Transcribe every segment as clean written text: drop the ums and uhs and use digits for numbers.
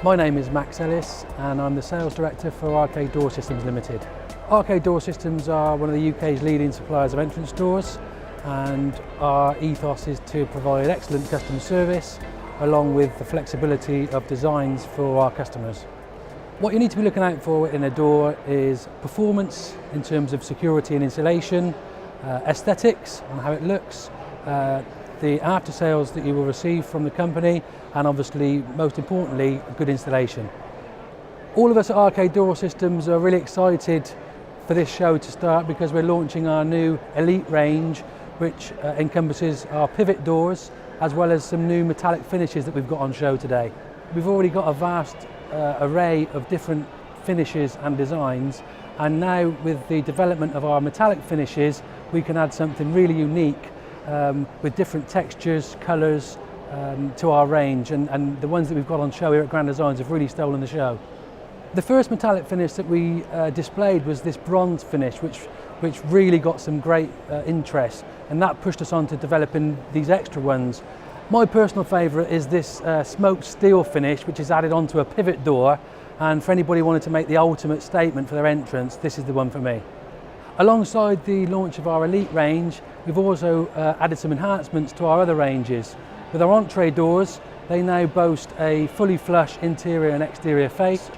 My name is Max Ellis and I'm the Sales Director for Arcade Door Systems Limited. Arcade Door Systems are one of the UK's leading suppliers of entrance doors, and our ethos is to provide excellent customer service along with the flexibility of designs for our customers. What you need to be looking out for in a door is performance in terms of security and insulation, aesthetics and how it looks, the after sales that you will receive from the company, and obviously most importantly good installation. All of us at Arcade Door Systems are really excited for this show to start because we're launching our new Elite range, which encompasses our pivot doors as well as some new metallic finishes that we've got on show today. We've already got a vast array of different finishes and designs, and now with the development of our metallic finishes we can add something really unique with different textures, colours to our range, and the ones that we've got on show here at Grand Designs have really stolen the show. The first metallic finish that we displayed was this bronze finish, which really got some great interest, and that pushed us on to developing these extra ones. My personal favourite is this smoked steel finish, which is added onto a pivot door, and for anybody wanting to make the ultimate statement for their entrance, this is the one for me. Alongside the launch of our Elite range, we've also added some enhancements to our other ranges. With our Entre doors, they now boast a fully flush interior and exterior face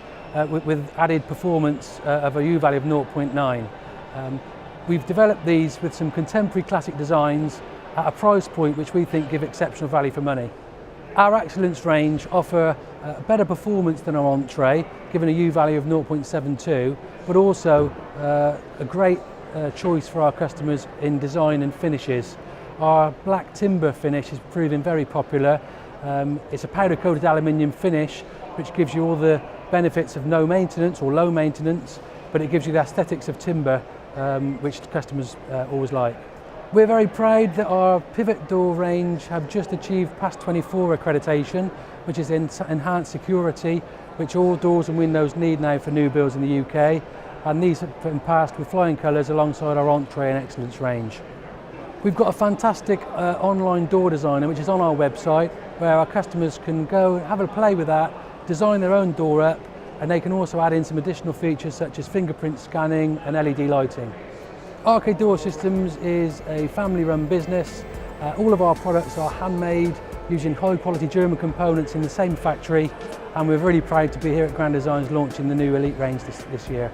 with added performance of a U-value of 0.9. We've developed these with some contemporary classic designs at a price point which we think give exceptional value for money. Our Excellence range offer better performance than our Entre, given a U-value of 0.72, but also a great choice for our customers in design and finishes. Our black timber finish is proving very popular. It's a powder-coated aluminium finish which gives you all the benefits of no maintenance or low maintenance, but it gives you the aesthetics of timber which customers always like. We're very proud that our pivot door range have just achieved PAS 24 accreditation, which is enhanced security, which all doors and windows need now for new builds in the UK, and these have been passed with flying colours alongside our Entre and Excellence range. We've got a fantastic online door designer which is on our website, where our customers can go have a play with that, design their own door up, and they can also add in some additional features such as fingerprint scanning and LED lighting. Arcade Door Systems is a family-run business. All of our products are handmade using high-quality German components in the same factory, and we're really proud to be here at Grand Designs launching the new Elite range this year.